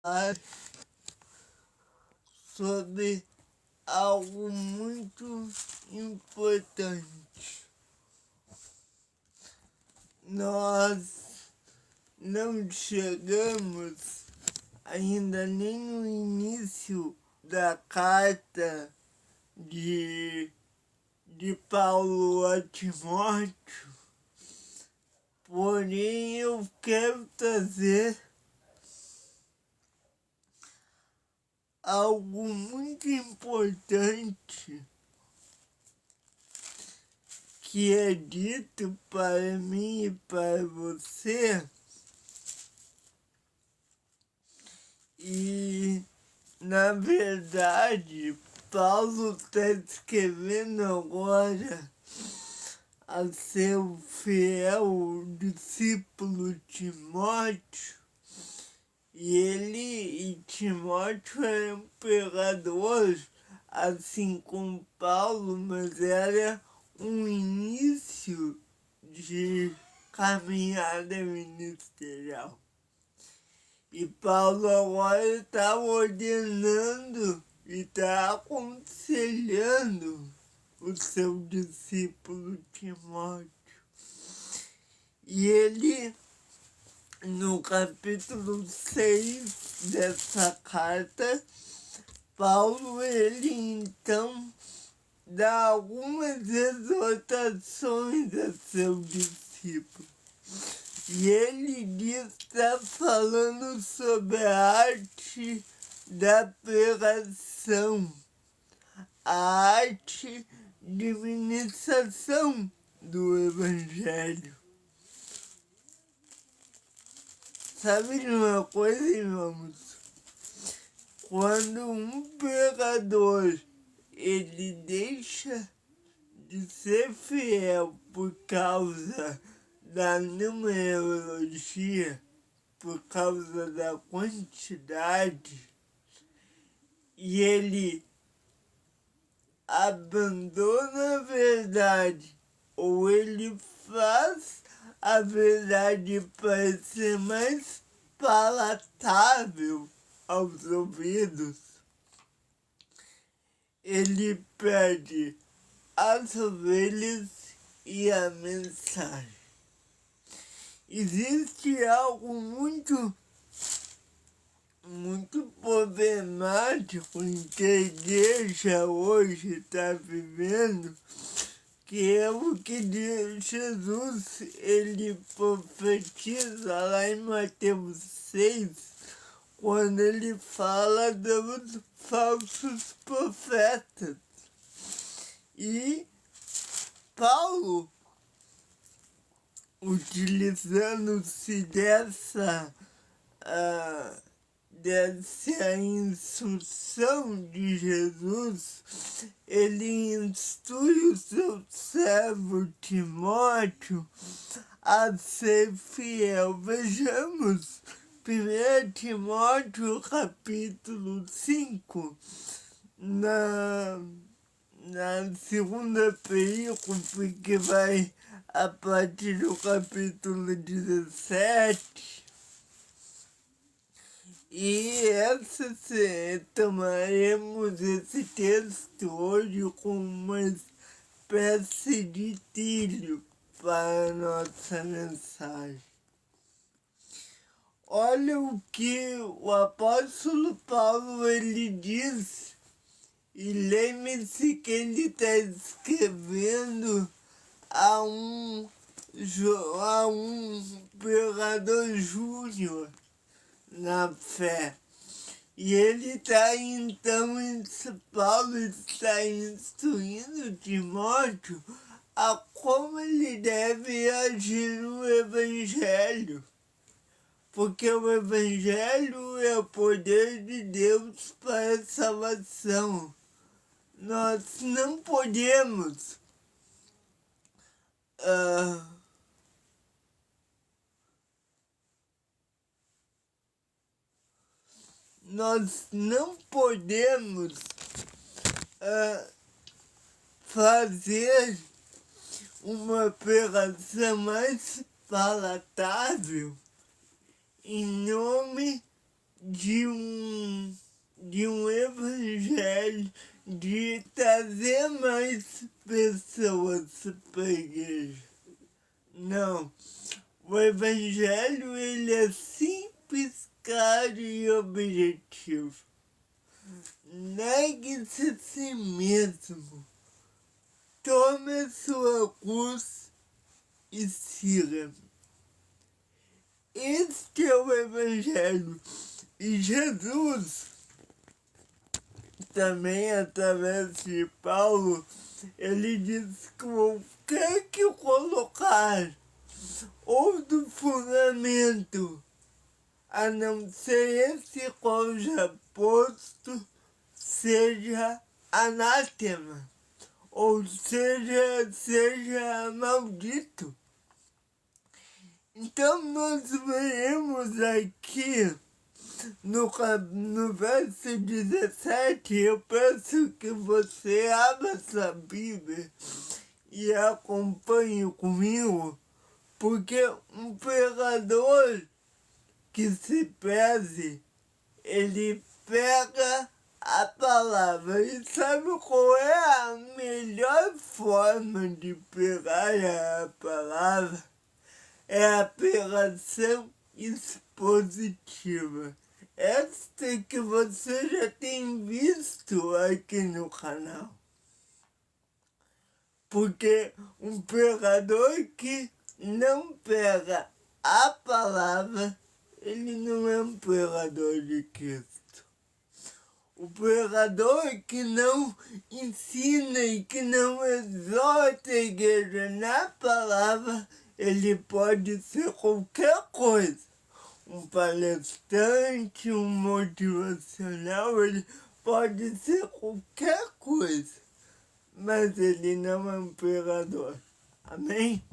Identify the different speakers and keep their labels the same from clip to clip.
Speaker 1: falar sobre algo muito importante. Nós não chegamos ainda nem no início da carta de Paulo a Timóteo, porém eu quero trazer algo muito importante que é dito para mim e para você, e na verdade Paulo está escrevendo agora a seu fiel discípulo Timóteo, e Timóteo era um pregador, assim como Paulo, mas era um início de caminhada ministerial. E Paulo agora está ordenando e está aconselhando o seu discípulo Timóteo. E ele, no capítulo 6 dessa carta, Paulo, ele então dá algumas exortações a seu discípulo. E ele está falando sobre a arte da pregação, a arte de ministração do Evangelho. Sabe de uma coisa, irmãos? Quando um pregador ele deixa de ser fiel por causa da numerologia, por causa da quantidade, e ele abandona a verdade, ou ele faz a verdade parecer mais palatável aos ouvidos, ele perde as ovelhas e a mensagem. Existe algo muito problemático em que a igreja hoje está vivendo, que é o que Jesus ele profetiza lá em Mateus 6, quando ele fala dos falsos profetas. E Paulo, utilizando-se dessa instrução de Jesus, ele instrui o seu servo Timóteo a ser fiel. Vejamos 1 Timóteo capítulo 5, na segunda perícope, que vai a partir do capítulo 17. E tomaremos esse texto hoje como uma espécie de trilho para a nossa mensagem. Olha o que o apóstolo Paulo ele diz, e lembre-se que ele está escrevendo a um pregador júnior na fé. E ele está então, Paulo está instruindo Timóteo a como ele deve agir no Evangelho. Porque o Evangelho é o poder de Deus para a salvação. Nós não podemos fazer uma pregação mais palatável em nome de um evangelho, de trazer mais pessoas para a igreja. Não. O evangelho, ele é simples, claro e objetivo. Negue-se a si mesmo. Tome a sua cruz e siga-me. Este é o evangelho. E Jesus, também através de Paulo, ele diz que qualquer que colocar outro fundamento a não ser esse qual já posto, seja anátema, ou seja maldito. Então nós veremos aqui no verso 17, eu peço que você abra sua Bíblia e acompanhe comigo, porque um pregador que se preze, ele pega a palavra. E sabe qual é a melhor forma de pegar a palavra? É a pregação expositiva. Esta que você já tem visto aqui no canal. Porque um pregador que não pega a palavra, ele não é um pregador de Cristo. O pregador que não ensina e que não exorta a igreja na palavra, ele pode ser qualquer coisa. Um palestrante, um motivacional, ele pode ser qualquer coisa, mas ele não é um pregador. Amém?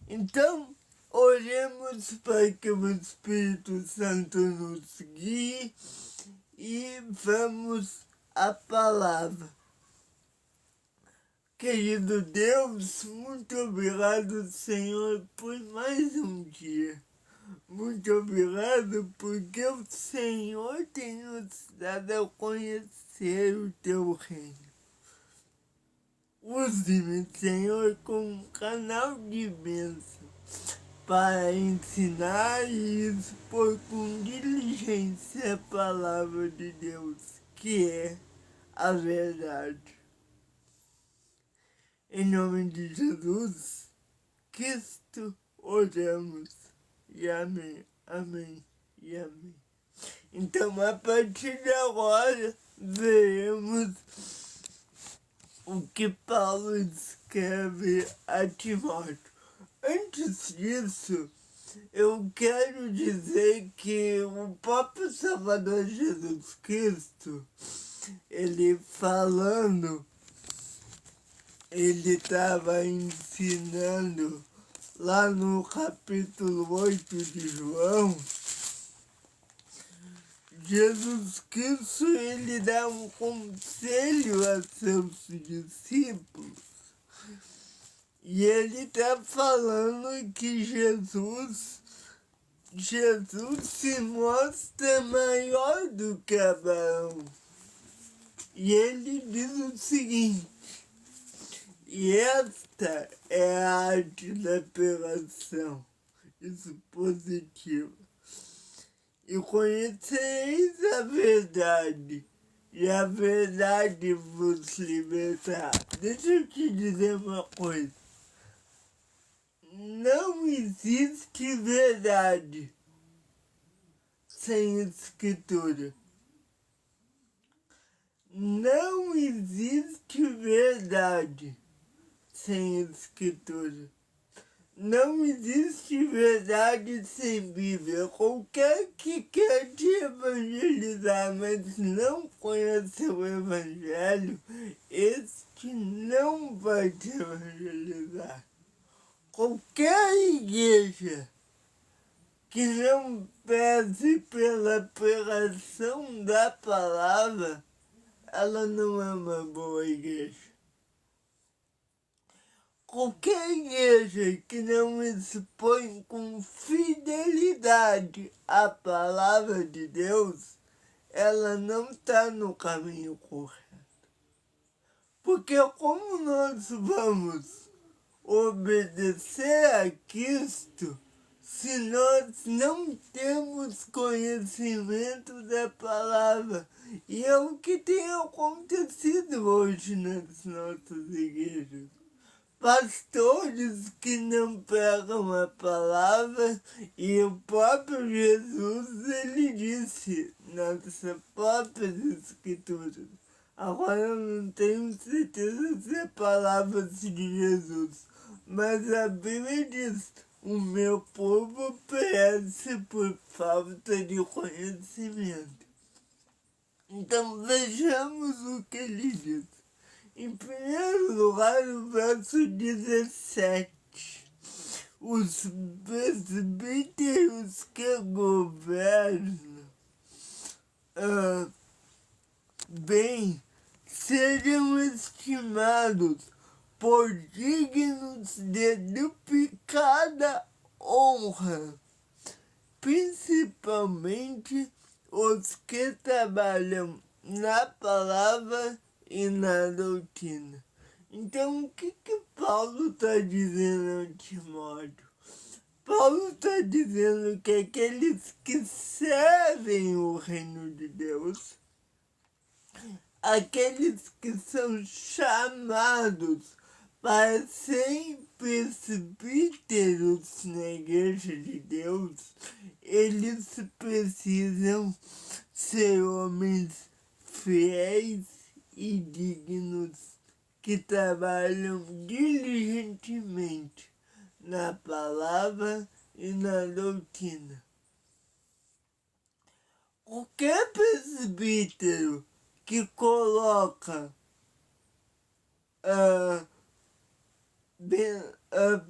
Speaker 1: Então, oremos para que o Espírito Santo nos guie e vamos à palavra. Querido Deus, muito obrigado, Senhor, por mais um dia. Muito obrigado porque o Senhor tem nos dado a conhecer o teu reino. Use-me, Senhor, como um canal de bênção para ensinar e expor com diligência a palavra de Deus, que é a verdade. Em nome de Jesus Cristo, oramos. E amém, amém e amém. Então, a partir de agora, veremos o que Paulo escreve a Timóteo. Antes disso, eu quero dizer que o próprio Salvador Jesus Cristo, ele falando, ele estava ensinando lá no capítulo 8 de João. Jesus Cristo, ele dá um conselho a seus discípulos. E ele está falando que Jesus se mostra maior do que Abraão. E ele diz o seguinte: e esta é a arte da pregação expositiva. E conhecereis a verdade, e a verdade vos libertará. Deixa eu te dizer uma coisa. Não existe verdade sem escritura. Não existe verdade sem escritura. Não existe verdade sem Bíblia. Qualquer que quer te evangelizar, mas não conhece o Evangelho, este não vai te evangelizar. Qualquer igreja que não preze pela pregação da palavra, ela não é uma boa igreja. Qualquer igreja que não expõe com fidelidade a palavra de Deus, ela não está no caminho correto. Porque como nós vamos obedecer a Cristo se nós não temos conhecimento da palavra? E é o que tem acontecido hoje nas nossas igrejas. Pastores que não pregam a palavra, e o próprio Jesus, ele disse nas próprias escrituras. Agora eu não tenho certeza se é palavras de Jesus, mas a Bíblia diz: o meu povo perece por falta de conhecimento. Então vejamos o que ele diz. Em primeiro lugar, no verso 17, os presbíteros que governam bem sejam estimados por dignos de duplicada honra, principalmente os que trabalham na palavra e na doutrina. Então, o que Paulo está dizendo a Timóteo? Paulo está dizendo que aqueles que servem o reino de Deus, aqueles que são chamados para serem presbíteros na igreja de Deus, eles precisam ser homens fiéis e dignos que trabalham diligentemente na palavra e na doutrina. Qualquer presbítero que coloca a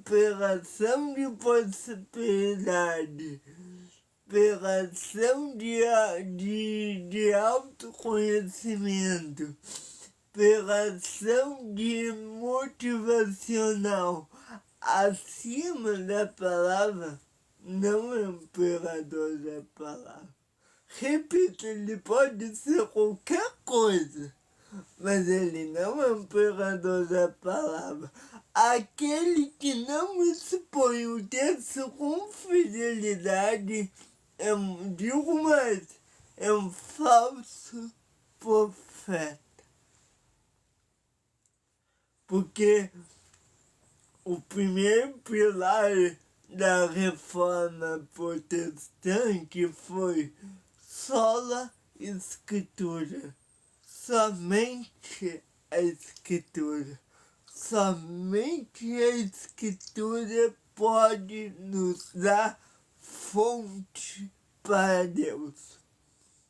Speaker 1: pregação de prosperidade, pregação de autoconhecimento, pregação de motivacional acima da palavra, não é um pregador da palavra. Repito, ele pode ser qualquer coisa, mas ele não é um pregador da palavra. Aquele que não expõe o texto com fidelidade é digo mais, é um falso profeta. Porque o primeiro pilar da reforma protestante foi sola escritura, somente a escritura. Somente a escritura pode nos dar fonte para Deus,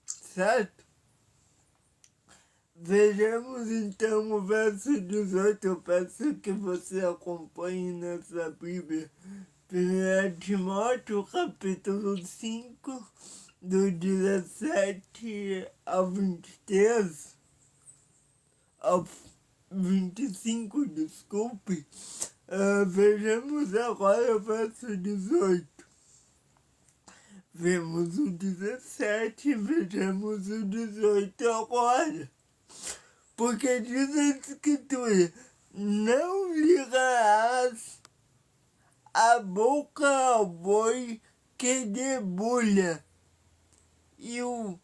Speaker 1: certo? Vejamos então o verso 18, eu peço que você acompanhe nessa Bíblia. 1 Timóteo capítulo 5, do 17 ao 23, ao 25, desculpe. Vejamos agora o verso 18. Vemos o 17, vejamos o 18 agora. Porque diz a escritura: não ligarás a boca ao boi que debulha, e o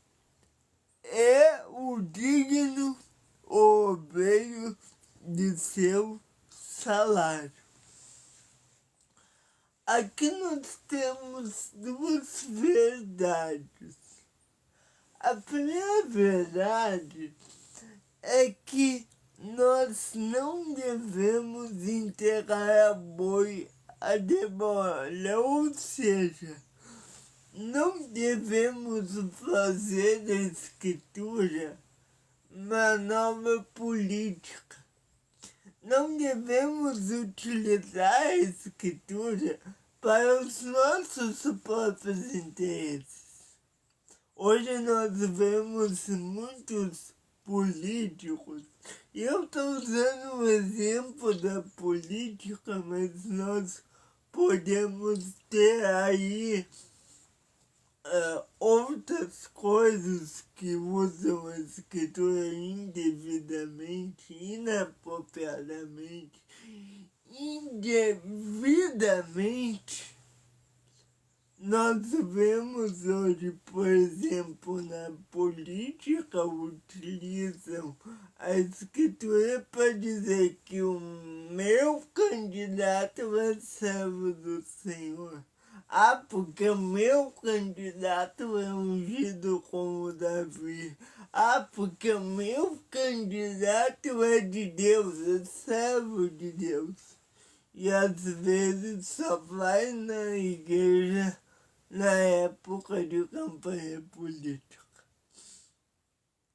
Speaker 1: digno obreiro de seu salário. Aqui nós temos duas verdades. A primeira verdade é que nós não devemos entregar a boi a demora, ou seja, não devemos fazer da escritura uma nova política. Não devemos utilizar a escritura para os nossos próprios interesses. Hoje nós vemos muitos políticos. Eu estou usando o exemplo da política, mas nós podemos ter aí outras coisas que usam a escritura indevidamente, inapropriadamente, indevidamente. Nós vemos hoje, por exemplo, na política, utilizam a escritura para dizer que o meu candidato é servo do Senhor. Ah, porque o meu candidato é ungido como Davi. Ah, porque o meu candidato é de Deus, é servo de Deus. E às vezes só vai na igreja na época de campanha política.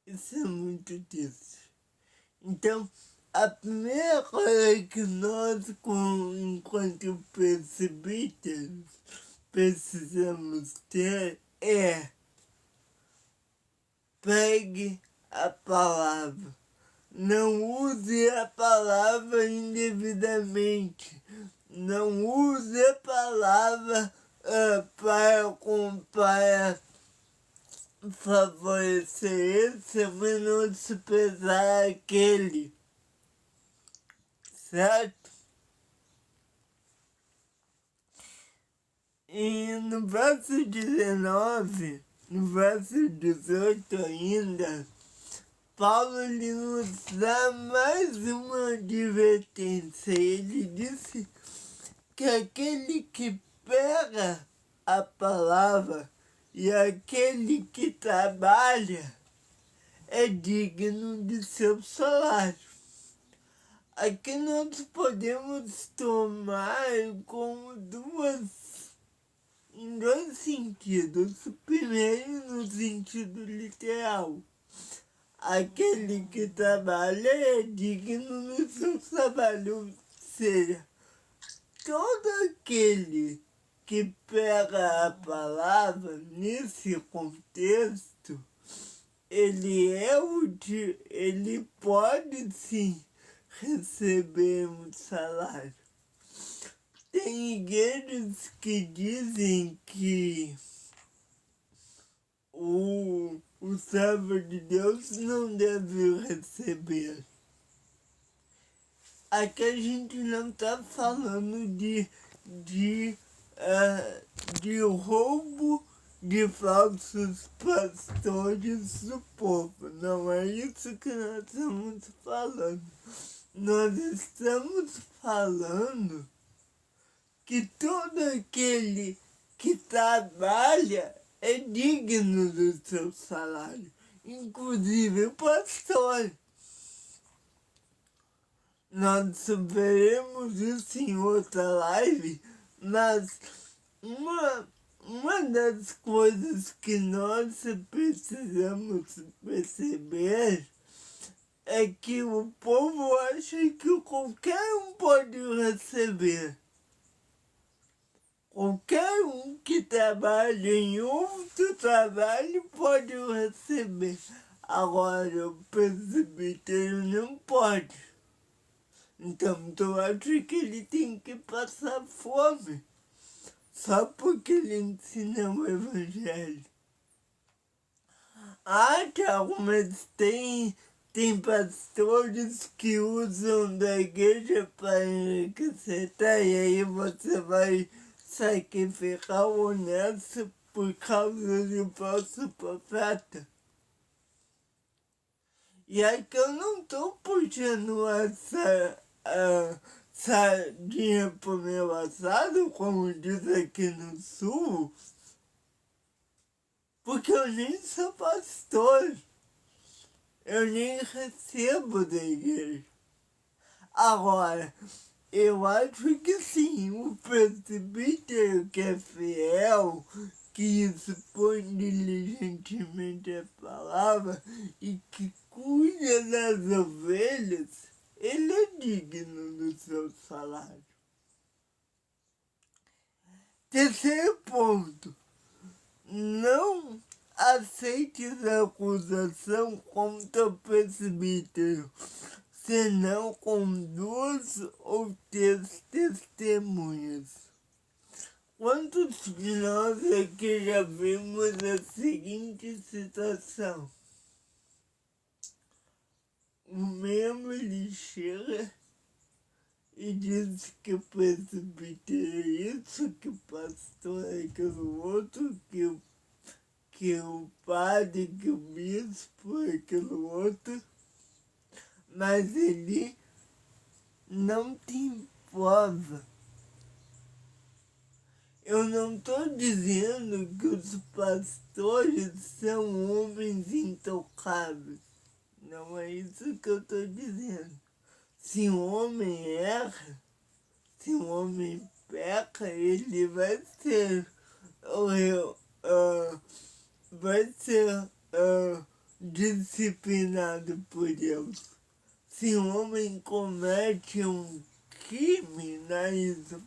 Speaker 1: Isso é muito triste. Então, a primeira coisa que nós, enquanto presbíteros, precisamos ter é: pregue a palavra. Não use a palavra indevidamente. Não use a palavra para favorecer esse, menosprezar aquele. Certo? E no verso 19, no verso 18 ainda, Paulo lhe nos dá mais uma advertência. Ele disse que aquele que pega a palavra e aquele que trabalha é digno de seu salário. Aqui nós podemos tomar como em dois sentidos. O primeiro, no sentido literal. Aquele que trabalha é digno do seu trabalho, ou seja, todo aquele que pega a palavra nesse contexto, ele pode sim receber um salário. Tem igrejas que dizem que o servo de Deus não deve receber. Aqui a gente não está falando de roubo de falsos pastores do povo. Não é isso que nós estamos falando. Nós estamos falando que todo aquele que trabalha é digno do seu salário, inclusive o pastor. Nós veremos isso em outra live, mas uma das coisas que nós precisamos perceber é que o povo acha que qualquer um pode receber. Qualquer um que trabalha em outro trabalho pode receber. Agora, o presbítero não pode. Então, tu acha que ele tem que passar fome só porque ele ensina o evangelho? Ah, Thiago, mas tem pastores que usam da igreja para enriquecer, tá? E aí você vai sacrificar o honesto por causa de falso profeta? E aí que eu não tô puxando essa sardinha pro meu assado, como diz aqui no sul, porque eu nem sou pastor, eu nem recebo da igreja. Agora, eu acho que sim, o presbítero que é fiel, que expõe diligentemente a palavra e que cuida das ovelhas, ele é digno do seu salário. Terceiro ponto, não aceite a acusação contra o presbítero, senão com 2 ou 3 testemunhas. Quantos de nós aqui já vimos a seguinte situação? O membro ele chega e diz que o presbítero é isso, que o pastor é aquilo outro, que o padre, que o bispo é aquilo outro, mas ele não tem prova. Eu não estou dizendo que os pastores são homens intocáveis. Não é isso que eu estou dizendo. Se um homem erra, se um homem peca, ele vai ser disciplinado por Deus. Se um homem comete um crime na esfera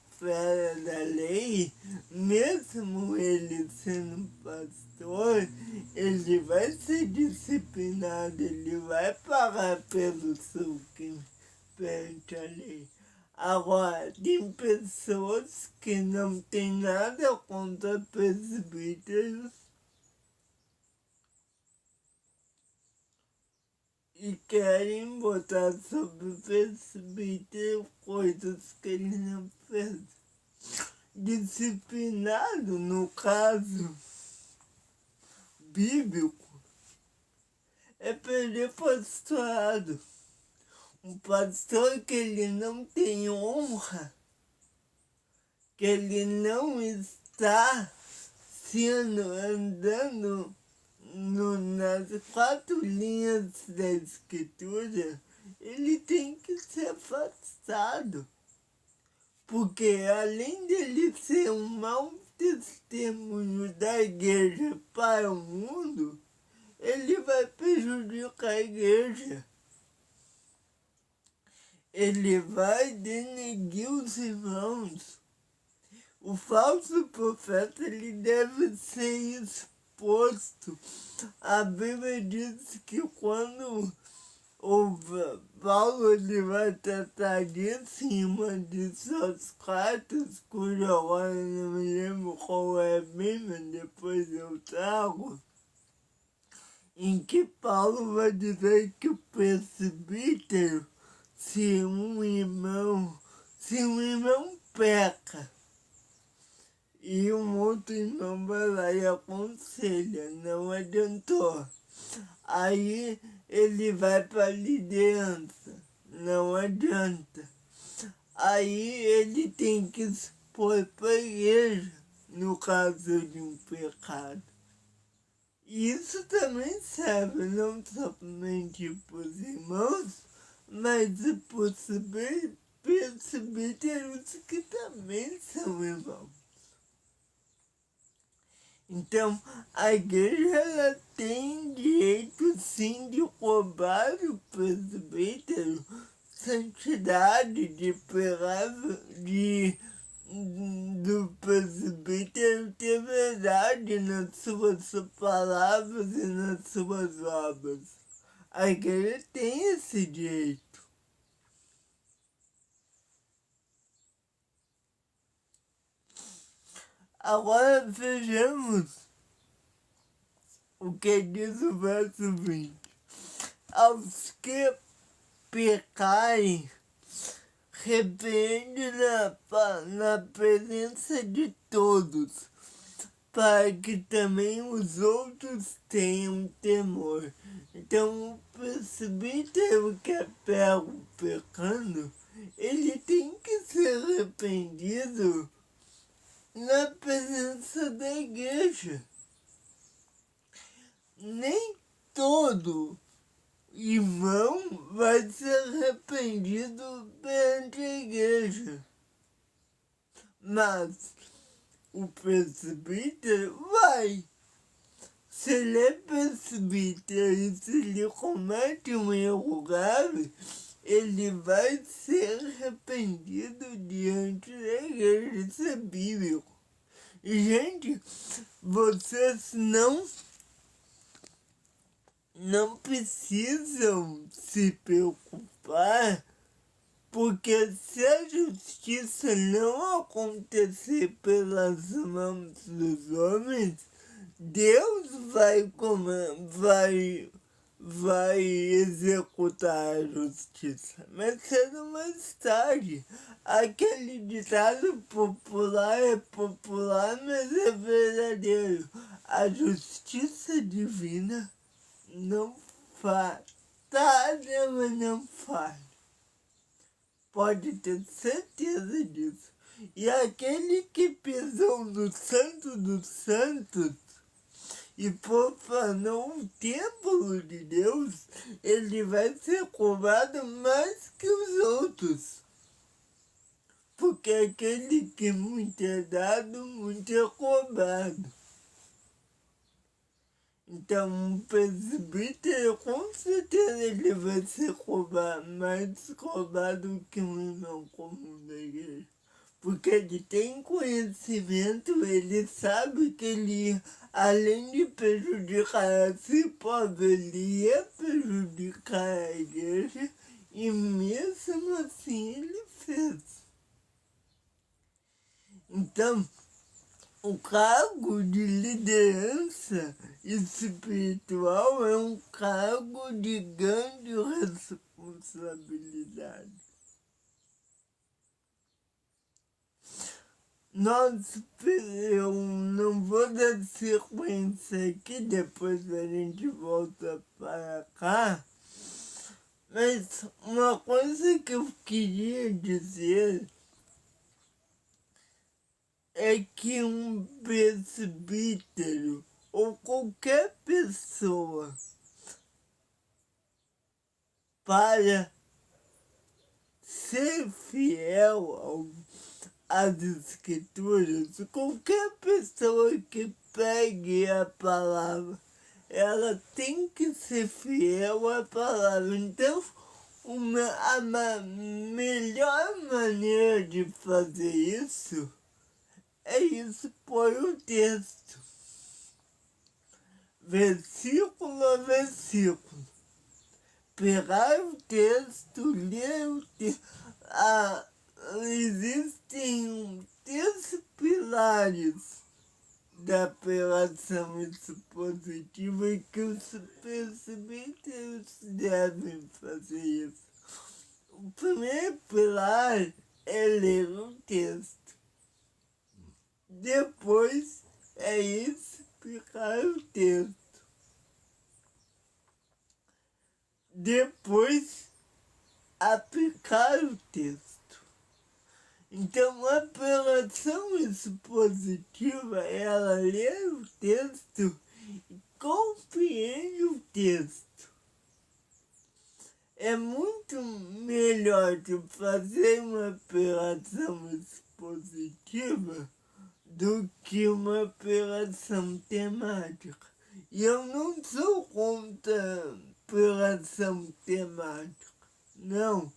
Speaker 1: da lei, mesmo ele sendo pastor, ele vai ser disciplinado, ele vai pagar pelo seu crime perante a lei. Agora, tem pessoas que não têm nada contra presbíteros e querem botar sobre o presbítero coisas que ele não fez. Disciplinado, no caso bíblico, é perder pastorado. Um pastor que ele não tem honra, que ele não está andando nas 4 linhas da escritura, ele tem que ser afastado. Porque além dele ser um mau testemunho da igreja para o mundo, ele vai prejudicar a igreja. Ele vai denegrir os irmãos. O falso profeta ele deve ser exposto. A Bíblia diz que quando o Paulo ele vai tratar disso em uma de suas cartas, cujo agora não me lembro qual é a Bíblia, depois eu trago, em que Paulo vai dizer que o presbítero, se um irmão peca e um outro irmão vai lá e aconselha, não adiantou. Aí ele vai para a liderança, não adianta. Aí ele tem que expor para a igreja, no caso de um pecado. Isso também serve não somente para os irmãos, mas para os presbíteros que também são irmãos. Então, a igreja ela tem direito sim de cobrar o presbítero santidade, do presbítero ter verdade nas suas palavras e nas suas obras. A igreja tem esse direito. Agora vejamos o que diz o verso 20. Aos que pecarem, repreende na presença de todos, para que também os outros tenham temor. Então, o presbítero que é pego pecando, ele tem que ser arrependido na presença da igreja. Nem todo irmão vai ser arrependido perante a igreja, mas o presbítero vai. Se ele é presbítero e se ele comete um erro grave, ele vai ser arrependido diante da igreja. Isso é bíblico. E, gente, vocês não não precisam se preocupar, porque se a justiça não acontecer pelas mãos dos homens, Deus vai executar a justiça. Mas cedo ou mais tarde, aquele ditado popular é popular, mas é verdadeiro. A justiça divina não falha, mas não falha. Pode ter certeza disso. E aquele que pisou no Santo dos Santos e profanou o templo de Deus, ele vai ser cobrado mais que os outros. Porque aquele que muito é dado, muito é cobrado. Então, um presbítero, com certeza, ele vai ser cobrado, mais cobrado que um irmão comum da igreja. Porque ele tem conhecimento, ele sabe que ele, além de prejudicar a si próprio, ele ia prejudicar a igreja, e mesmo assim ele fez. Então, o cargo de liderança espiritual é um cargo de grande responsabilidade. Eu não vou dar sequência aqui, depois a gente volta para cá, mas uma coisa que eu queria dizer é que um presbítero ou qualquer pessoa, para ser fiel às escrituras, qualquer pessoa que pregue a palavra, ela tem que ser fiel à palavra. Então, a melhor maneira de fazer isso é isso, por o texto, versículo a versículo. Pegar o texto, ler o texto. Existem 3 pilares da pregação expositiva que os presbíteros devem fazer isso. O primeiro pilar é ler o texto. Depois é explicar o texto. Depois, aplicar o texto. Então, a pregação expositiva, ela lê o texto e compreende o texto. É muito melhor de fazer uma pregação expositiva do que uma pregação temática. E eu não sou contra pregação temática, não.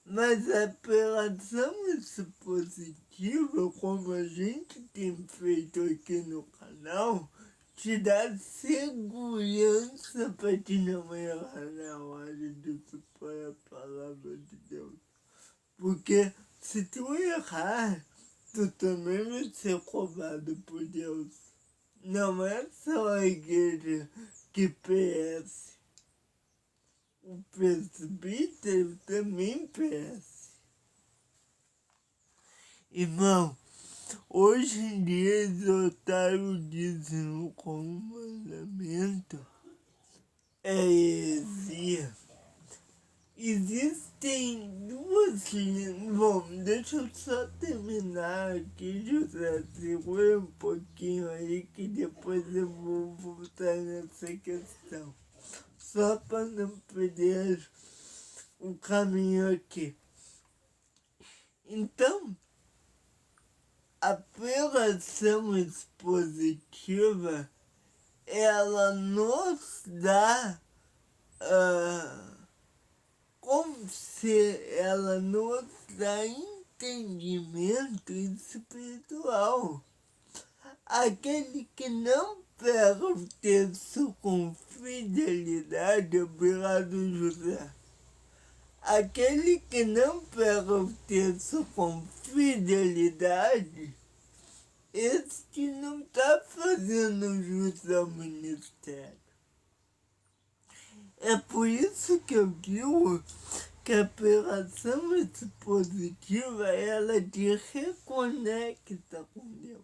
Speaker 1: Mas a pregação expositiva, como a gente tem feito aqui no canal, te dá segurança para te não errar na hora de supor a palavra de Deus. Porque se tu errar, tu também vai ser cobrado por Deus. Não é só a igreja que perece. O presbítero também perece. Irmão, hoje em dia exaltar o dízimo como mandamento é heresia. Existem 2 linhas. Bom, deixa eu só terminar aqui, José. Segura um pouquinho aí que depois eu vou voltar nessa questão. Só para não perder o caminho aqui. Então, a pregação expositiva, ela nos dá ela nos dá entendimento espiritual. Aquele que não pega o texto com fidelidade, obrigado, José. Aquele que não pega o texto com fidelidade, este não está fazendo jus ao ministério. É por isso que eu digo que a pregação expositiva, ela te reconecta com Deus.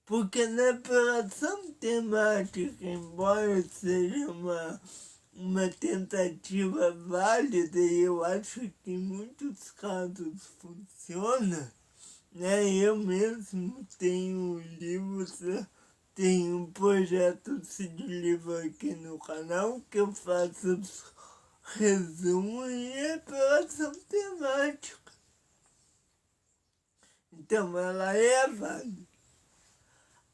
Speaker 1: Porque na pregação temática, embora seja uma tentativa válida, e eu acho que em muitos casos funciona, né? Eu mesmo tenho livros, tenho um projeto de livro aqui no canal que eu faço resumo e reparação temática. Então ela é válida.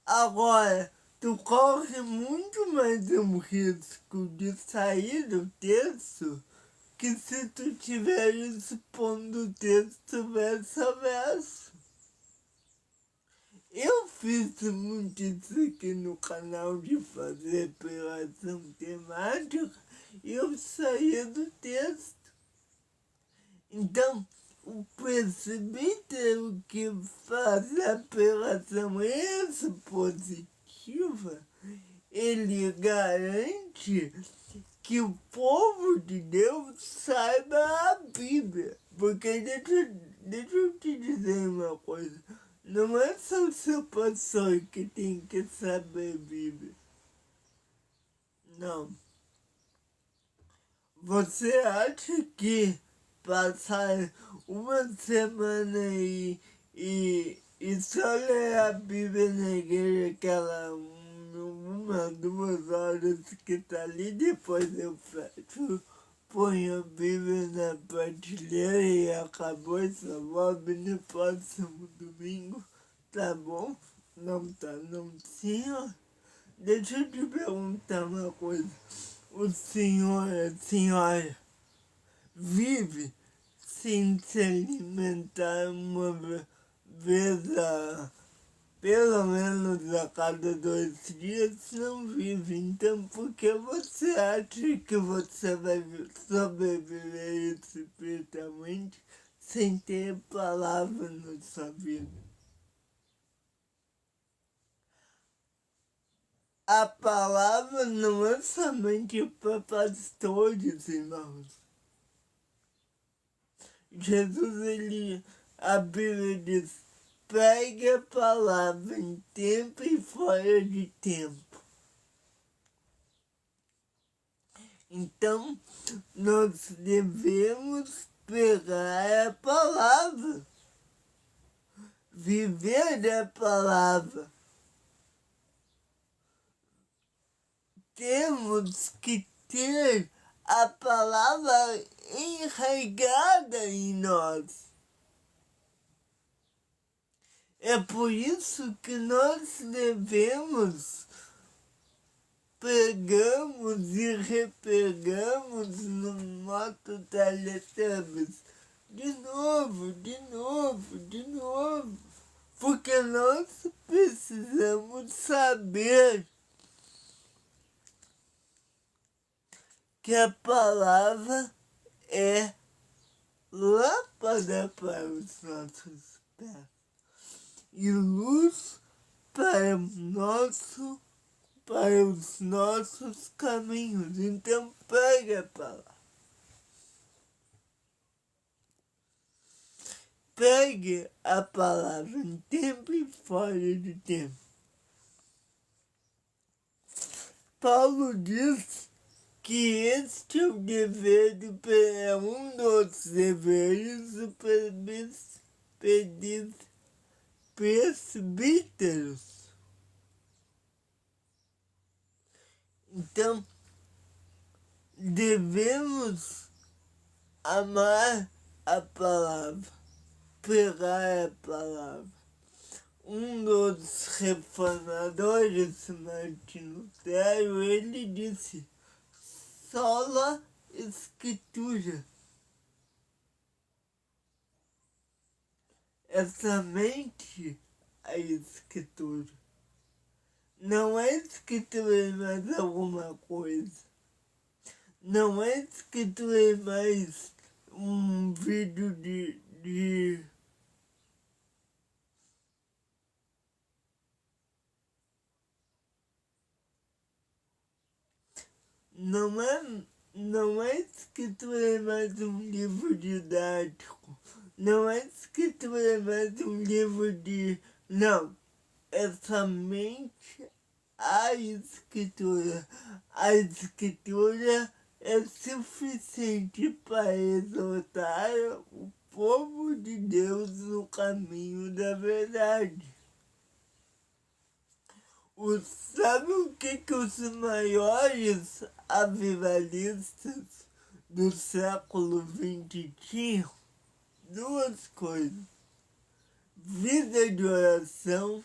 Speaker 1: Agora, tu corre muito mais um risco de sair do texto que se tu estiver expondo o texto verso a verso. Eu fiz muito isso aqui no canal de fazer pregação temática e eu saía do texto. Então, o presbítero que faz a pregação expositiva, ele garante que o povo de Deus saiba a Bíblia. Porque deixa eu te dizer uma coisa. Não é só o seu pastor que tem que saber Bíblia. Não. Você acha que passar uma semana e só ler a Bíblia na igreja, aquela 2 horas que tá ali, depois eu fecho, ponho a Bíblia na prateleira e acabou, só vou abrir no próximo domingo, tá bom? Não tá, não, senhor. Deixa eu te perguntar uma coisa. O senhor, a senhora, vive sem se alimentar uma vez pelo menos a cada 2 dias, não vive. Então, por que você acha que você vai sobreviver espiritualmente sem ter palavra na sua vida? A palavra não é somente para pastores, irmãos. Jesus, a Bíblia diz, pregue a palavra em tempo e fora de tempo. Então, nós devemos pregar a palavra, viver a palavra. Temos que ter a palavra enraizada em nós. É por isso que nós devemos pegamos e repegamos no nosso Teletubbies de novo, de novo, de novo. Porque nós precisamos saber que a palavra é lâmpada para os nossos pés e luz para os nossos caminhos. Então pegue a palavra. Pegue a palavra em tempo e fora de tempo. Paulo diz que este é o dever é um dos deveres do presbíteros. Então, devemos amar a palavra, pregar a palavra. Um dos reformadores, Martinho Lutero, ele disse, sola escritura. É somente a escritura. não é escrito em mais alguma coisa. Não é escrito em mais um vídeo de não é escrito em mais um livro didático. Não é escrito em mais um livro de... Não, é somente a escritura. A escritura é suficiente para exortar o povo de Deus no caminho da verdade. Sabe o que os maiores avivalistas do século XX tinham? Duas coisas: vida de oração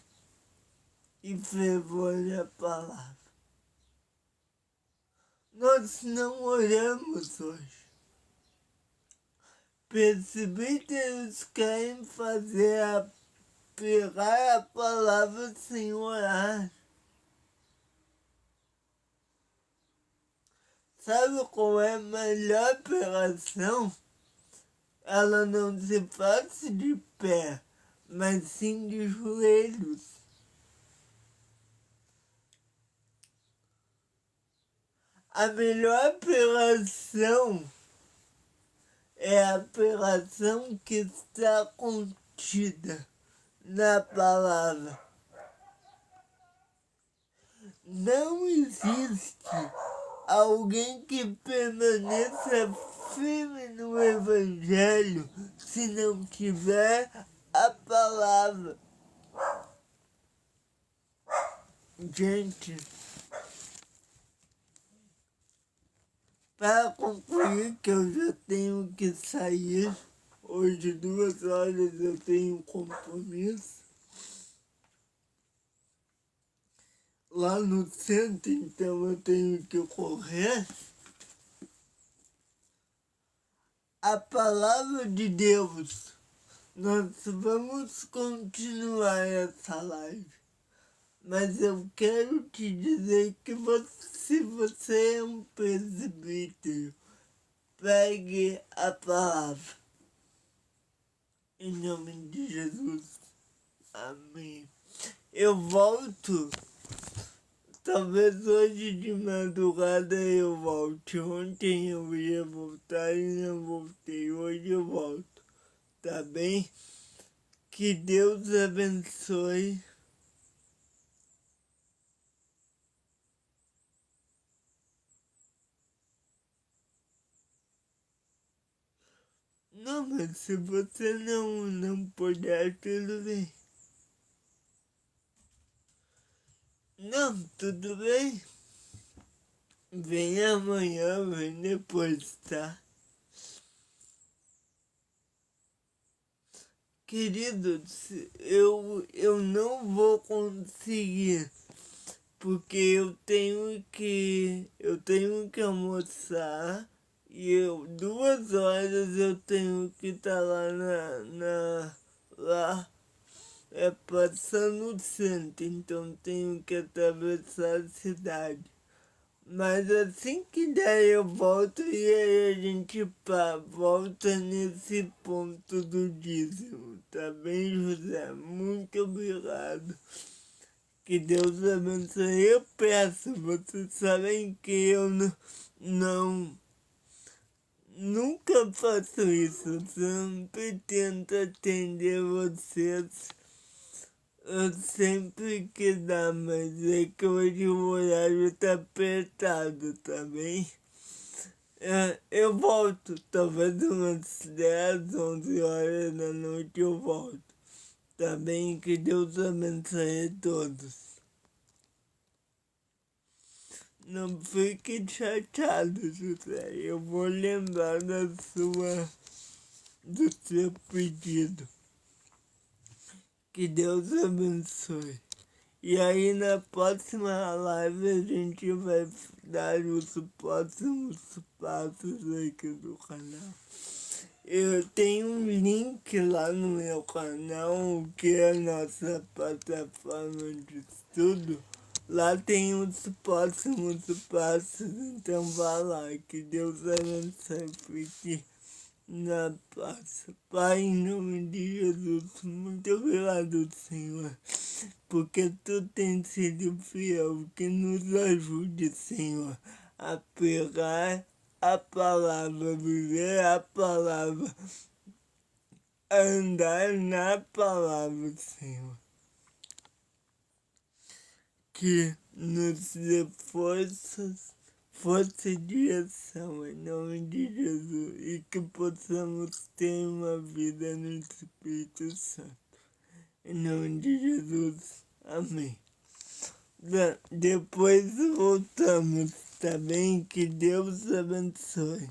Speaker 1: e fervor na palavra. Nós não oramos hoje. Presbíteros querem pegar a palavra sem orar. Sabe qual é a melhor pregação? Ela não se faz de pé, mas sim de joelhos. A melhor pregação é a pregação que está contida na palavra. Não existe alguém que permaneça firme no Evangelho se não tiver a palavra. Gente, para concluir que eu já tenho que sair, hoje 2 horas eu tenho compromisso lá no centro, então eu tenho que correr. A palavra de Deus, nós vamos continuar essa live, mas eu quero te dizer que se você é um presbítero, pegue a palavra. Em nome de Jesus. Amém. Eu volto. Talvez hoje de madrugada eu volte. Ontem eu ia voltar e não voltei. Hoje eu volto. Tá bem? Que Deus abençoe. Não, mas se você não puder, tudo bem. Não, tudo bem. Vem amanhã, vem depois, tá? Queridos, eu não vou conseguir, porque eu tenho que almoçar e 2 horas eu tenho que estar lá lá passando o centro, então tenho que atravessar a cidade. Mas assim que der eu volto e aí a gente volta nesse ponto do dízimo, tá bem, José? Muito obrigado. Que Deus abençoe. Eu peço, vocês sabem que eu nunca faço isso. Eu sempre tento atender vocês. Eu sempre que dá, mas é que hoje o horário tá apertado, tá bem? Eu volto, talvez umas 10, 11 horas da noite eu volto. Tá bem? Que Deus abençoe a todos. Não fique chateado, José. Eu vou lembrar do seu pedido. Que Deus abençoe. E aí na próxima live a gente vai dar os próximos passos aqui do canal. Eu tenho um link lá no meu canal, que é a nossa plataforma de estudo, Lá tem os próximos passos, então vá lá, que Deus abençoe, porque na paz. Pai, em nome de Jesus, muito obrigado, Senhor, porque Tu tens sido fiel, que nos ajude, Senhor, a pegar a palavra, viver a palavra, andar na palavra, Senhor. Que nos dê força e direção em nome de Jesus e que possamos ter uma vida no Espírito Santo. Em nome de Jesus. Amém. Depois voltamos, tá bem? Que Deus abençoe.